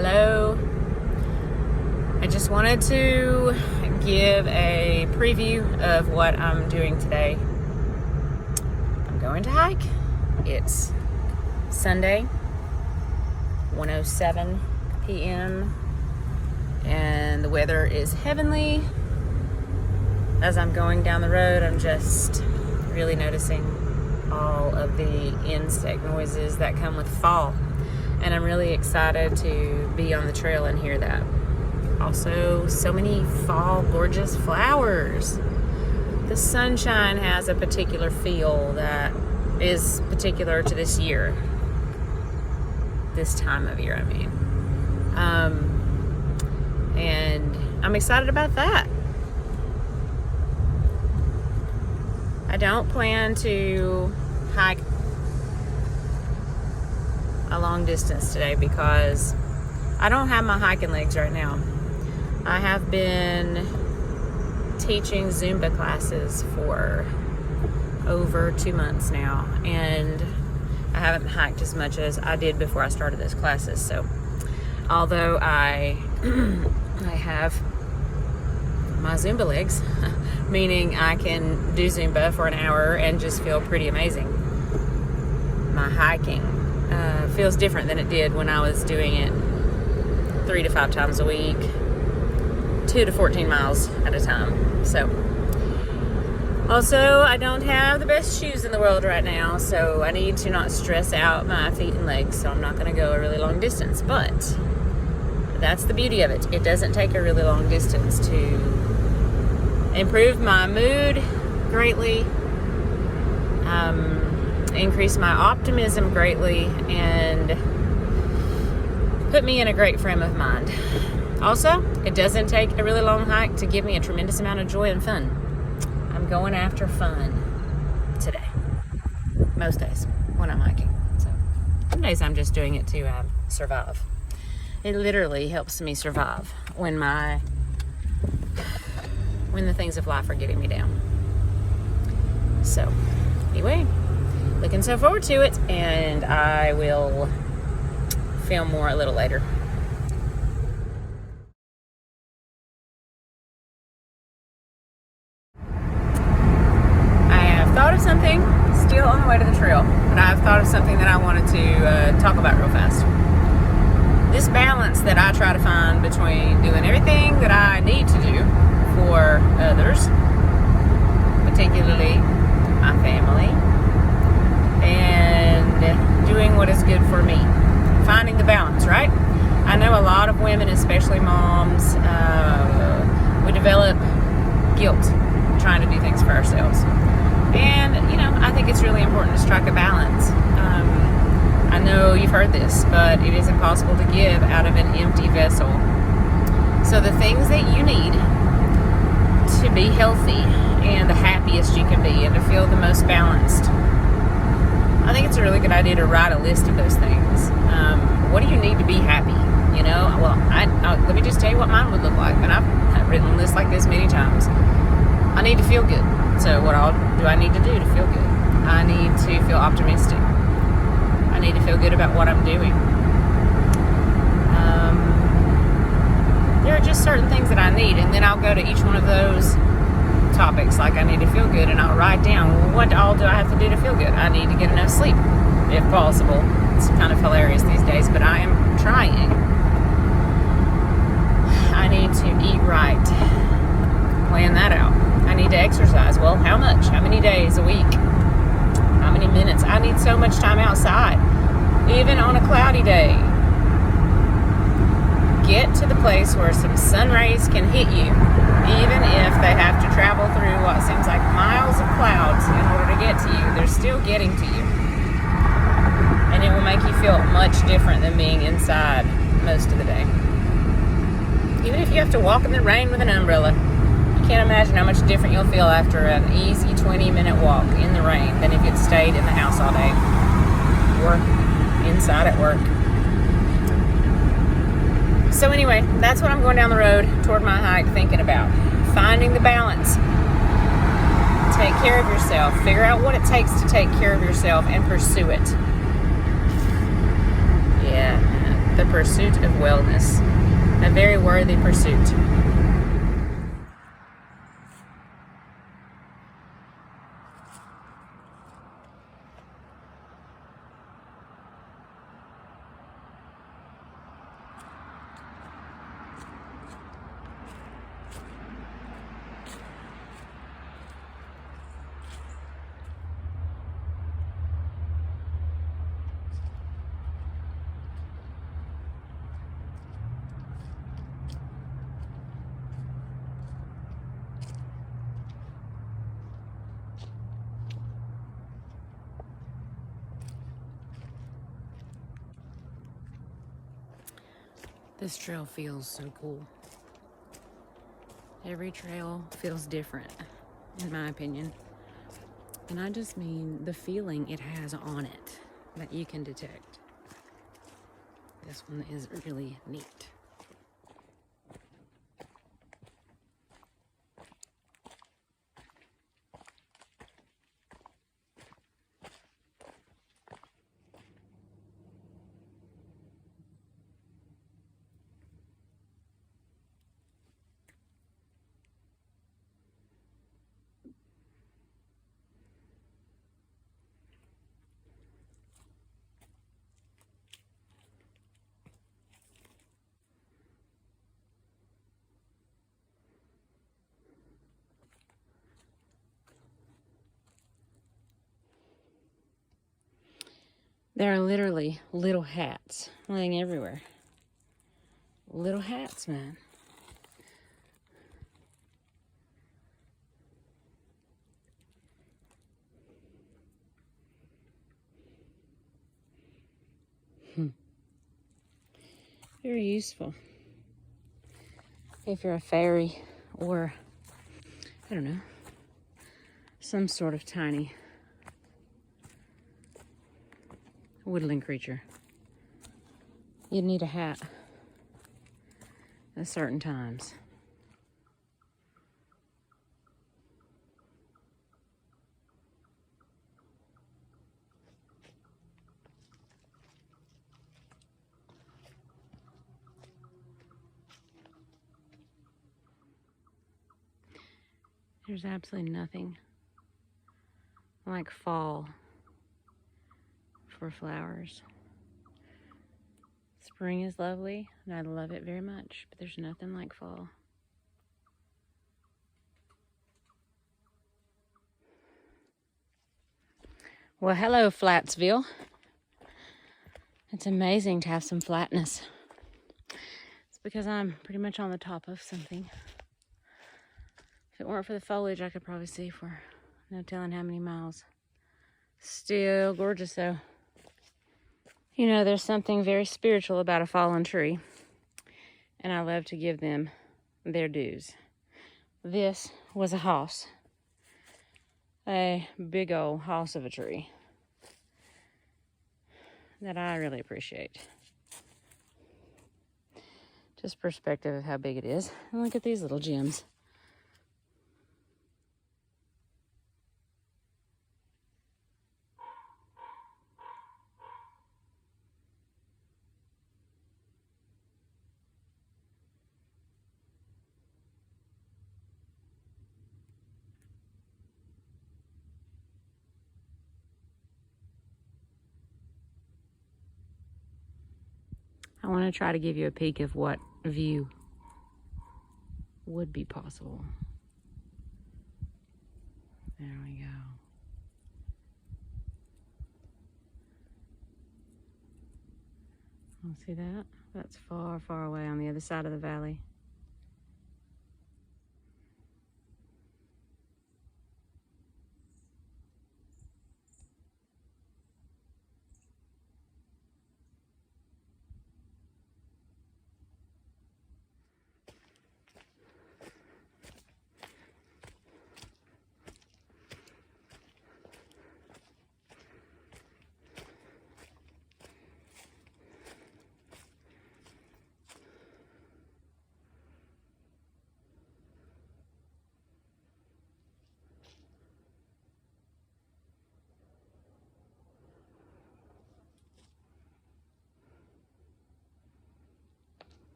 Hello. I just wanted to give a preview of what I'm doing today. I'm going to hike. It's Sunday, 1:07 p.m. and the weather is heavenly. As I'm going down the road, I'm just really noticing all of the insect noises that come with fall. And I'm really excited to be on the trail and hear that. Also, so many fall gorgeous flowers. The sunshine has a particular feel that is particular to this year. This time of year, I mean. And I'm excited about that. I don't plan to hike a long distance today because I don't have my hiking legs right now. I have been teaching Zumba classes for over 2 months now, and I haven't hiked as much as I did before I started those classes. So although I have my Zumba legs, meaning I can do Zumba for an hour and just feel pretty amazing, my hiking feels different than it did when I was doing it 3 to 5 times a week, 2 to 14 miles at a time. So also, I don't have the best shoes in the world right now, so I need to not stress out my feet and legs, so I'm not going to go a really long distance. But that's the beauty of it. It doesn't take a really long distance to improve my mood greatly, increase my optimism greatly, and put me in a great frame of mind. Also, it doesn't take a really long hike to give me a tremendous amount of joy and fun. I'm going after fun today. Most days when I'm hiking. So some days I'm just doing it to survive. It literally helps me survive when the things of life are getting me down. So anyway, looking so forward to it, and I will film more a little later. I have thought of something, still on the way to the trail, but I've thought of something that I wanted to talk about real fast. This balance that I try to find between doing everything that I need to do for others, particularly my family, and doing what is good for me. Finding the balance, right? I know a lot of women, especially moms, we develop guilt trying to do things for ourselves. And, I think it's really important to strike a balance. I know you've heard this, but it is impossible to give out of an empty vessel. So the things that you need to be healthy and the happiest you can be and to feel the most balanced, I think it's a really good idea to write a list of those things. What do you need to be happy? Well, let me just tell you what mine would look like. And I've written lists like this many times. I need to feel good. So what do I need to do to feel good? I need to feel optimistic. I need to feel good about what I'm doing. There are just certain things that I need, and then I'll go to each one of those topics, like I need to feel good, and I'll write down, what all do I have to do to feel good? I need to get enough sleep, if possible. It's kind of hilarious these days, but I am trying. I need to eat right. Plan that out. I need to exercise. Well, how much? How many days a week? How many minutes? I need so much time outside, even on a cloudy day. Get to the place where some sun rays can hit you, even if they have to travel through what seems like miles of clouds in order to get to you. They're still getting to you. And it will make you feel much different than being inside most of the day. Even if you have to walk in the rain with an umbrella, you can't imagine how much different you'll feel after an easy 20-minute walk in the rain than if you'd stayed in the house all day or inside at work. So anyway, that's what I'm going down the road toward my hike thinking about. Finding the balance. Take care of yourself. Figure out what it takes to take care of yourself and pursue it. Yeah. the pursuit of wellness. A very worthy pursuit. This trail feels so cool. Every trail feels different, in my opinion. And I just mean the feeling it has on it that you can detect. This one is really neat. There are literally little hats laying everywhere. Little hats, man. Very useful. If you're a fairy or, I don't know, some sort of tiny woodland creature, you'd need a hat at certain times. There's absolutely nothing like fall for flowers. Spring is lovely, and I love it very much, but there's nothing like fall. Well, hello, Flatsville. It's amazing to have some flatness. It's because I'm pretty much on the top of something. If it weren't for the foliage, I could probably see for no telling how many miles. Still gorgeous, though. You know, there's something very spiritual about a fallen tree, and I love to give them their dues. This was a house. A big old house of a tree that I really appreciate. Just perspective of how big it is. And look at these little gems. I want to try to give you a peek of what view would be possible. There we go. See that? That's far, far away on the other side of the valley.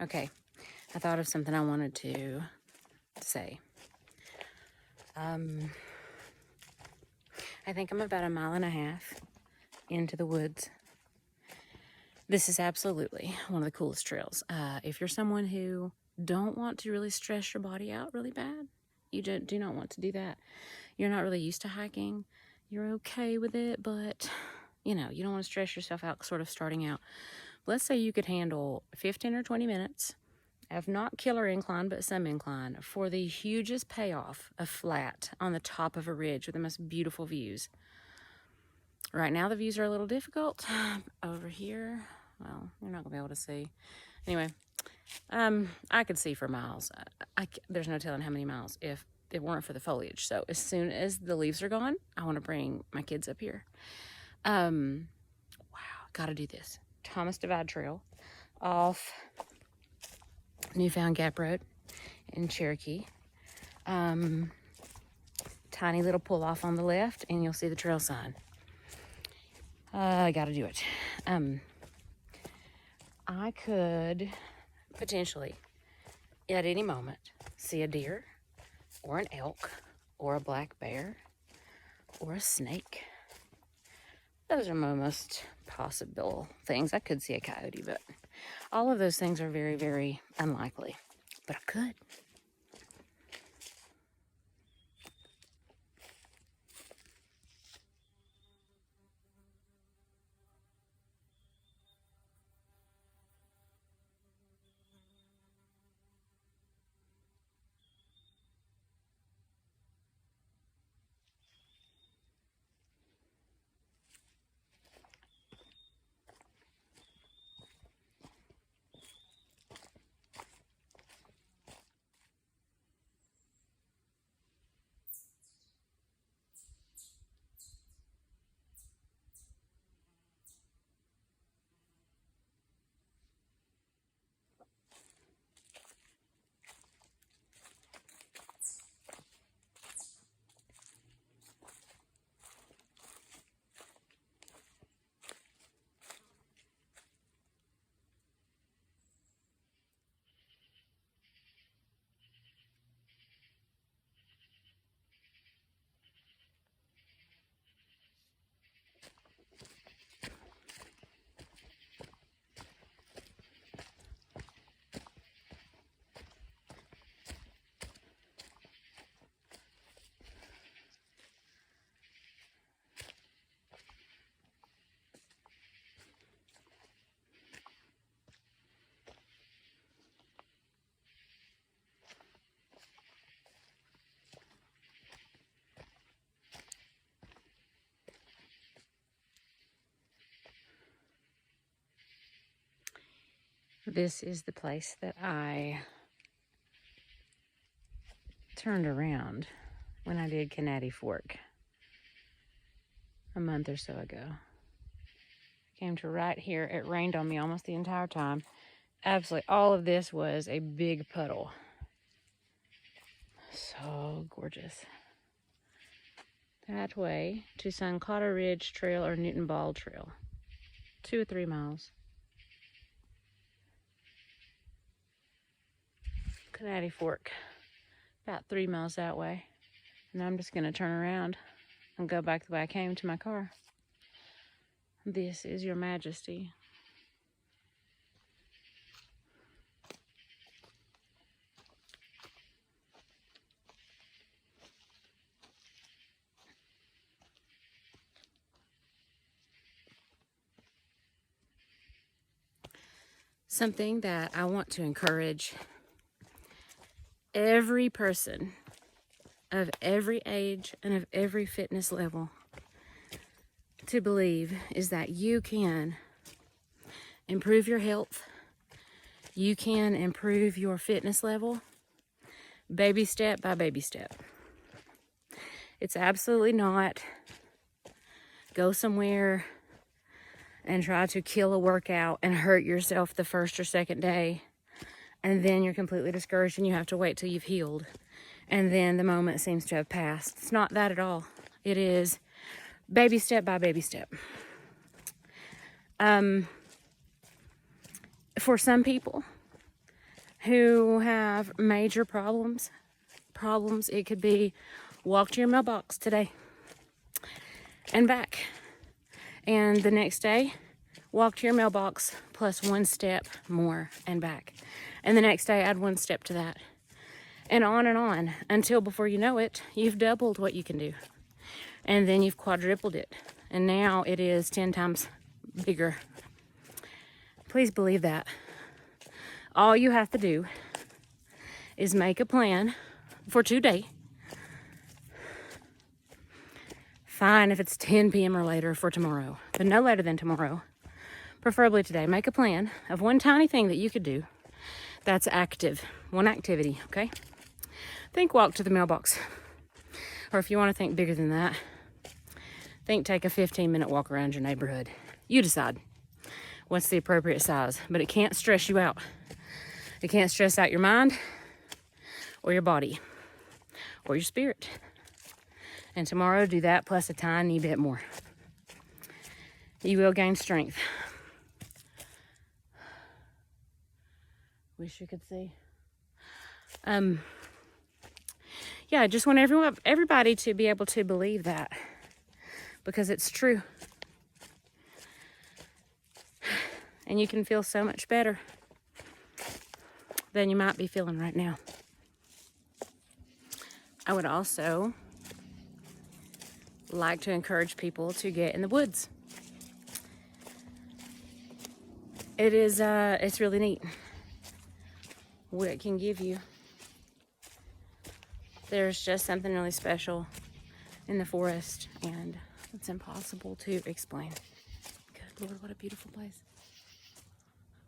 Okay, I thought of something I wanted to say. I think I'm about 1.5 miles into the woods. This is absolutely one of the coolest trails. If you're someone who don't want to really stress your body out really bad, you do not want to do that. You're not really used to hiking. You're okay with it, but you know, you don't want to stress yourself out sort of starting out. Let's say you could handle 15 or 20 minutes of not killer incline, but some incline for the hugest payoff of flat on the top of a ridge with the most beautiful views. Right now the views are a little difficult. Over here, well, you're not gonna be able to see. Anyway, I could see for miles. There's no telling how many miles if it weren't for the foliage. So as soon as the leaves are gone, I want to bring my kids up here. Wow, gotta do this. Thomas Divide Trail off Newfound Gap Road in Cherokee. Tiny little pull off on the left and you'll see the trail sign. I gotta do it. I could potentially at any moment see a deer or an elk or a black bear or a snake. Those are my most possible things. I could see a coyote, but all of those things are very, very unlikely. But I could. This is the place that I turned around when I did Canady Fork a month or so ago. Came to right here. It rained on me almost the entire time. Absolutely all of this was a big puddle. So gorgeous. That way to Suncotta Ridge Trail or Newton Ball Trail. 2 or 3 miles. Canady Fork, about 3 miles that way. And I'm just gonna turn around and go back the way I came to my car. This is Your Majesty. Something that I want to encourage every person of every age and of every fitness level to believe is that you can improve your health, you can improve your fitness level, baby step by baby step. It's absolutely not go somewhere and try to kill a workout and hurt yourself the first or second day, and then you're completely discouraged and you have to wait till you've healed, and then the moment seems to have passed. It's not that at all. It is baby step by baby step. For some people, who have major problems. It could be walk to your mailbox today and back. And the next day, walk to your mailbox plus 1 step more and back. And the next day, add 1 step to that. And on until before you know it, you've doubled what you can do. And then you've quadrupled it. And now it is 10 times bigger. Please believe that. All you have to do is make a plan for today. Fine if it's 10 p.m. or later for tomorrow, but no later than tomorrow. Preferably today. Make a plan of one tiny thing that you could do that's active. One activity, okay? Think walk to the mailbox. Or if you want to think bigger than that, think take a 15-minute walk around your neighborhood. You decide what's the appropriate size, but it can't stress you out. It can't stress out your mind or your body or your spirit. And tomorrow, do that plus a tiny bit more. You will gain strength. Wish you could see. Yeah, I just want everybody to be able to believe that, because it's true. And you can feel so much better than you might be feeling right now. I would also like to encourage people to get in the woods. It's really neat what it can give you. There's just something really special in the forest, and it's impossible to explain. Good Lord, what a beautiful place.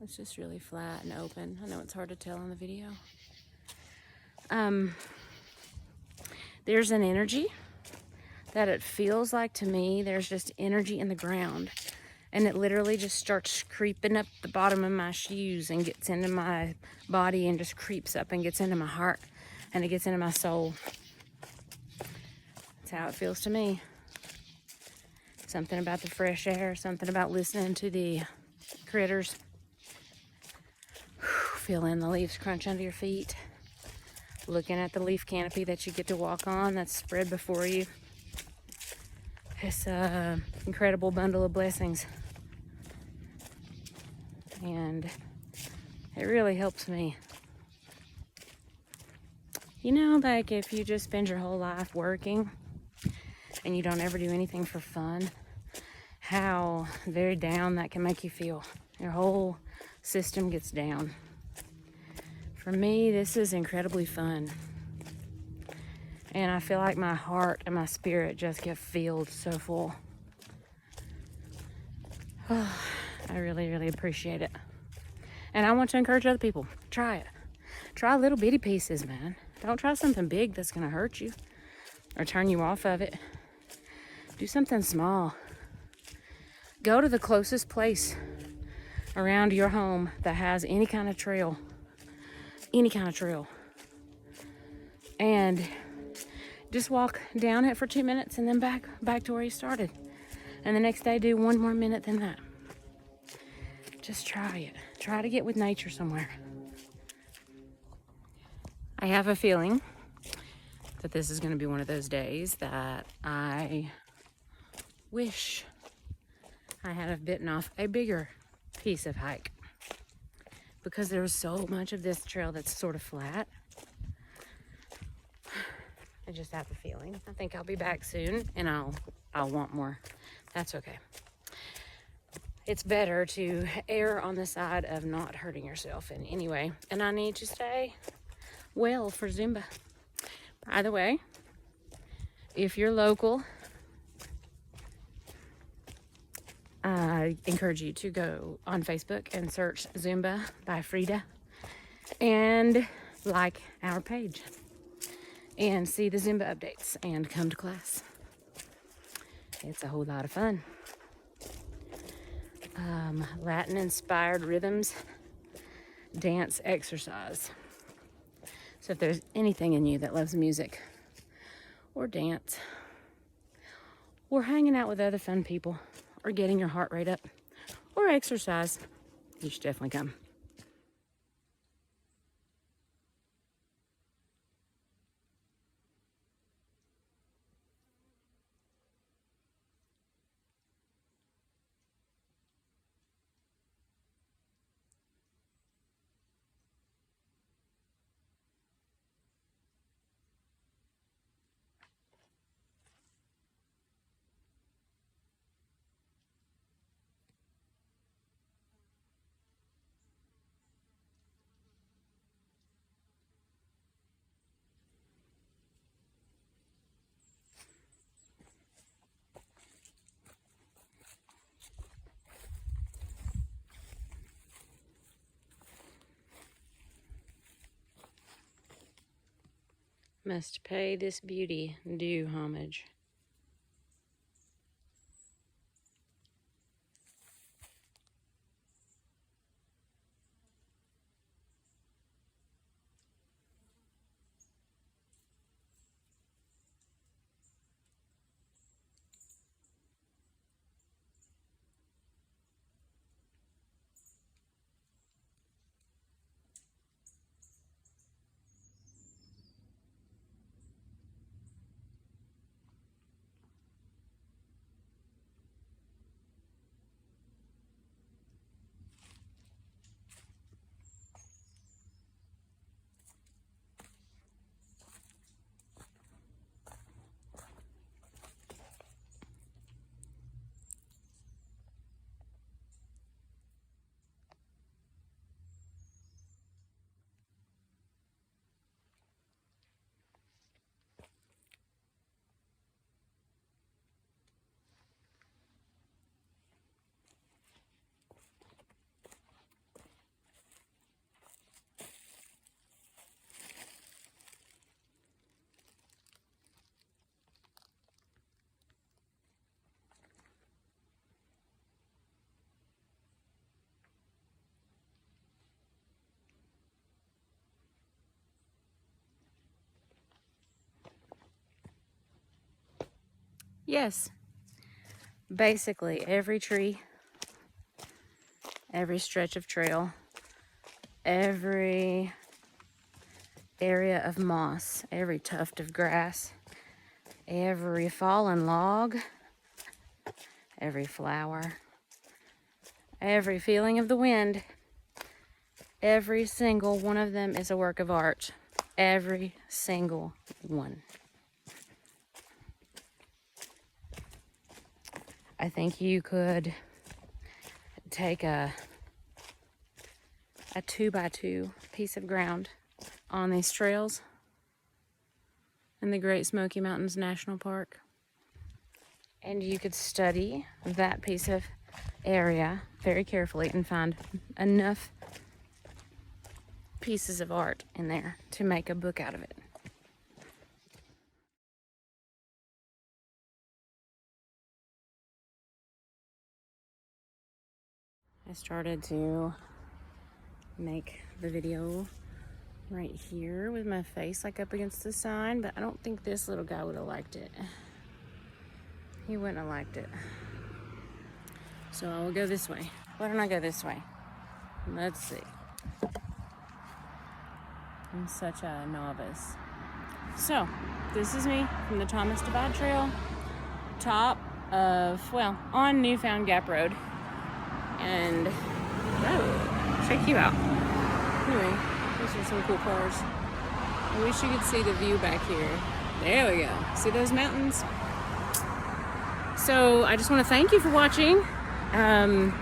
It's just really flat and open. I know it's hard to tell on the video. There's an energy that it feels like to me. There's just energy in the ground, and it literally just starts creeping up the bottom of my shoes and gets into my body and just creeps up and gets into my heart and it gets into my soul. That's how it feels to me. Something about the fresh air, something about listening to the critters. Feeling the leaves crunch under your feet. Looking at the leaf canopy that you get to walk on that's spread before you. It's an incredible bundle of blessings. And it really helps me. You know, like if you just spend your whole life working and you don't ever do anything for fun, how very down that can make you feel. Your whole system gets down. For me, this is incredibly fun. And I feel like my heart and my spirit just get filled so full. Oh, I really, really appreciate it. And I want to encourage other people. Try it. Try little bitty pieces, man. Don't try something big that's going to hurt you or turn you off of it. Do something small. Go to the closest place around your home that has any kind of trail. Any kind of trail. And just walk down it for 2 minutes and then back to where you started. And the next day, do 1 more minute than that. Just try it. Try to get with nature somewhere. I have a feeling that this is going to be one of those days that I wish I had have bitten off a bigger piece of hike, because there was so much of this trail that's sort of flat. I just have a feeling. I think I'll be back soon, and I'll want more. That's okay. It's better to err on the side of not hurting yourself in any way. And I need to stay well for Zumba. By the way, if you're local, I encourage you to go on Facebook and search Zumba by Frida and like our page and see the Zumba updates and come to class. It's a whole lot of fun. Latin-inspired rhythms, dance exercise. So if there's anything in you that loves music or dance or hanging out with other fun people or getting your heart rate up or exercise, you should definitely come. must pay this beauty due homage. Yes, basically every tree, every stretch of trail, every area of moss, every tuft of grass, every fallen log, every flower, every feeling of the wind, every single one of them is a work of art. Every single one. I think you could take a 2x2 piece of ground on these trails in the Great Smoky Mountains National Park, and you could study that piece of area very carefully and find enough pieces of art in there to make a book out of it. I started to make the video right here with my face like up against the sign, but I don't think this little guy would have liked it. He wouldn't have liked it. So I will go this way. Why don't I go this way? Let's see. I'm such a novice. So this is me from the Thomas Divide Trail, top of, well, on Newfound Gap Road. And check you out. Anyway, these are some cool cars. I wish you could see the view back here. There we go. See those mountains? So I just want to thank you for watching. I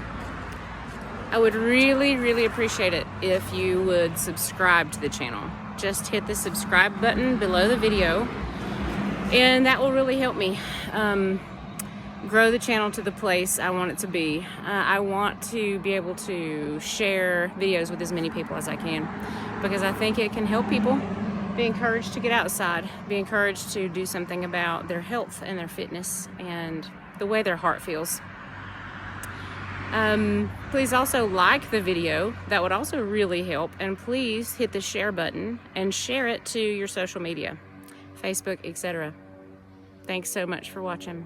would really appreciate it if you would subscribe to the channel. Just hit the subscribe button below the video, and that will really help me grow the channel to the place I want it to be. I want to be able to share videos with as many people as I can, because I think it can help people be encouraged to get outside, be encouraged to do something about their health and their fitness and the way their heart feels. Please also like the video. That would also really help. And please hit the share button and share it to your social media, Facebook, etc. Thanks so much for watching.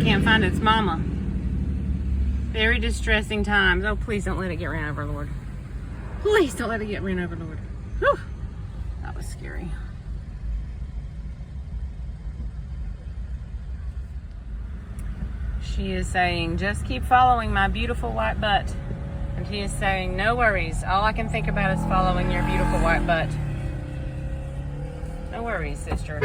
Can't find its mama. Very distressing times. Oh, please don't let it get ran over, Lord. Please don't let it get ran over, Lord. Whew. That was scary. She is saying, just keep following my beautiful white butt. And he is saying, no worries. All I can think about is following your beautiful white butt. No worries, sister.